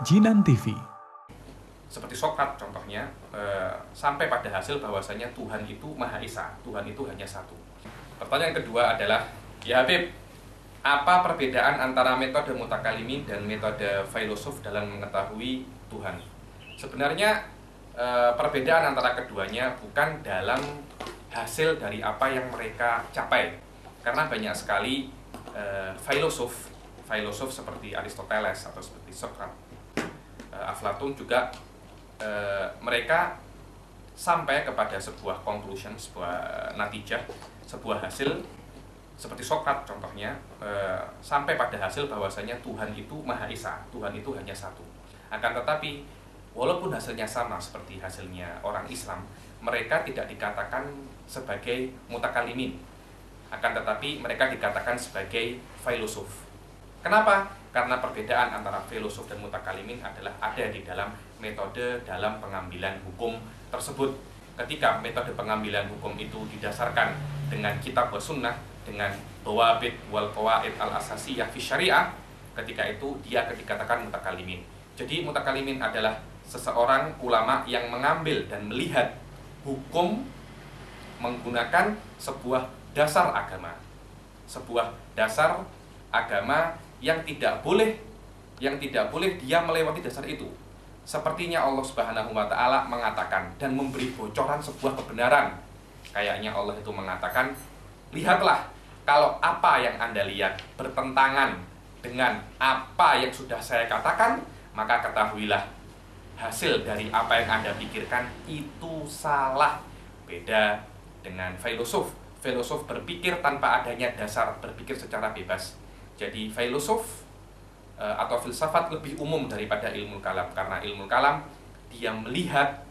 Jinan TV. Seperti Sokrat contohnya, sampai pada hasil bahwasanya Tuhan itu Maha Esa, Tuhan itu hanya satu. Pertanyaan kedua adalah, ya Habib, apa perbedaan antara metode mutakalimin dan metode filosof dalam mengetahui Tuhan? Sebenarnya perbedaan antara keduanya bukan dalam hasil dari apa yang mereka capai, karena banyak sekali filosof seperti Aristoteles atau seperti Sokrat, Aflatun juga mereka sampai kepada sebuah conclusion, sebuah natijah, sebuah hasil. Seperti Sokrat contohnya, sampai pada hasil bahwasanya Tuhan itu Maha Esa, Tuhan itu hanya satu. Akan tetapi walaupun hasilnya sama seperti hasilnya orang Islam, mereka tidak dikatakan sebagai mutakalimin, akan tetapi mereka dikatakan sebagai filosof. Kenapa? Karena perbedaan antara filosof dan mutakalimin adalah ada di dalam metode dalam pengambilan hukum tersebut. Ketika metode pengambilan hukum itu didasarkan dengan kitab wa sunnah, dengan dhawabit wal qawaid al asasiyah fi syariah, ketika itu dia dikatakan mutakalimin. Jadi mutakalimin adalah seseorang ulama yang mengambil dan melihat hukum menggunakan sebuah dasar agama, sebuah dasar agama yang tidak boleh dia melewati dasar itu. Sepertinya Allah Subhanahu wa taala mengatakan dan memberi bocoran sebuah kebenaran. Kayaknya Allah itu mengatakan, lihatlah, kalau apa yang Anda lihat bertentangan dengan apa yang sudah saya katakan, maka ketahuilah hasil dari apa yang Anda pikirkan itu salah. Beda dengan filosof. Filosof berpikir tanpa adanya dasar, berpikir secara bebas. Jadi filosof atau filsafat lebih umum daripada ilmu kalam, karena ilmu kalam dia melihat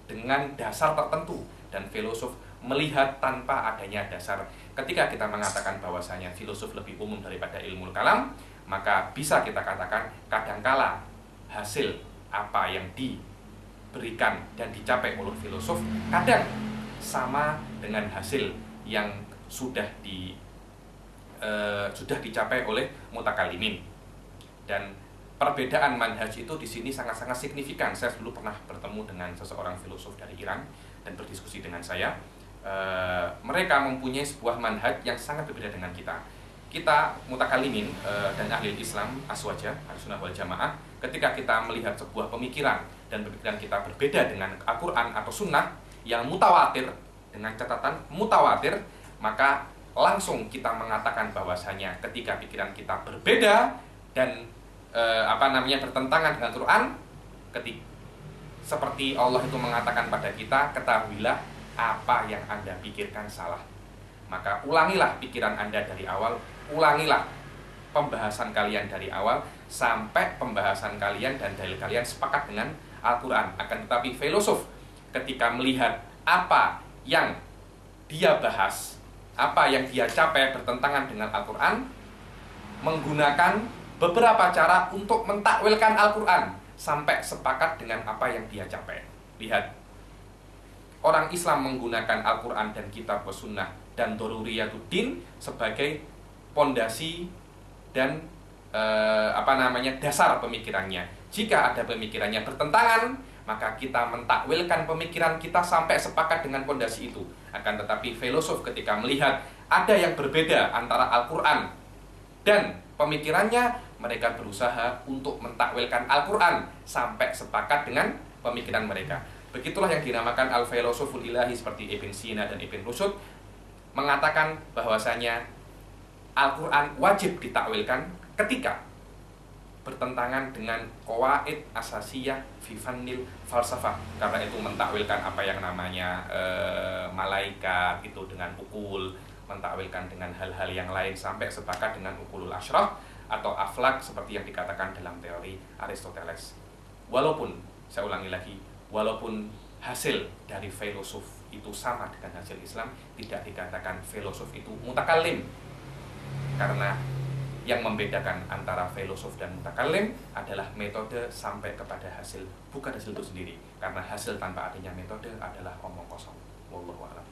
dengan dasar tertentu dan filosof melihat tanpa adanya dasar. Ketika kita mengatakan bahwasanya filosof lebih umum daripada ilmu kalam, maka bisa kita katakan kadangkala hasil apa yang diberikan dan dicapai oleh filosof kadang sama dengan hasil yang sudah dicapai oleh mutakalimin. Dan perbedaan manhaj itu di sini sangat-sangat signifikan. Saya dulu pernah bertemu dengan seseorang filosof dari Iran dan berdiskusi dengan saya. Mereka mempunyai sebuah manhaj yang sangat berbeda dengan kita. Kita mutakalimin dan ahli Islam aswaja, Ahlussunnah wal Jamaah, ketika kita melihat sebuah pemikiran dan pemikiran kita berbeda dengan Al-Quran atau Sunnah yang mutawatir, dengan catatan mutawatir, maka langsung kita mengatakan bahwasanya ketika pikiran kita berbeda dan bertentangan dengan Quran, seperti Allah itu mengatakan pada kita, ketahuilah apa yang Anda pikirkan salah. Maka ulangilah pikiran Anda dari awal, ulangilah pembahasan kalian dari awal sampai pembahasan kalian dan dalil kalian sepakat dengan Al-Quran. Akan tetapi filosof ketika melihat apa yang dia bahas, apa yang dia capai bertentangan dengan Al-Quran, menggunakan beberapa cara untuk mentakwilkan Al-Quran sampai sepakat dengan apa yang dia capai. Lihat, orang Islam menggunakan Al-Quran dan kitab wa sunnah dan Daruriyatuddin sebagai pondasi dan dasar pemikirannya. Jika ada pemikirannya bertentangan, maka kita mentakwilkan pemikiran kita sampai sepakat dengan pondasi itu. Akan tetapi filosof ketika melihat ada yang berbeda antara Al-Quran dan pemikirannya, mereka berusaha untuk mentakwilkan Al-Quran sampai sepakat dengan pemikiran mereka. Begitulah yang dinamakan al-filosoful ilahi seperti Ibn Sina dan Ibn Rushd mengatakan bahwasanya Al-Quran wajib ditakwilkan ketika bertentangan dengan qawaid asasiyah fi fannil falsafah, karena itu mentakwilkan apa yang namanya malaikat itu dengan ukul, mentakwilkan dengan hal-hal yang lain sampai sepakat dengan ukulul asyrah atau aflak seperti yang dikatakan dalam teori Aristoteles. Walaupun, saya ulangi lagi, walaupun hasil dari filosof itu sama dengan hasil Islam, tidak dikatakan filosof itu mutakalim, karena yang membedakan antara filosof dan mutakalim adalah metode sampai kepada hasil, bukan hasil itu sendiri, karena hasil tanpa adanya metode adalah omong kosong. Wallahu a'lam.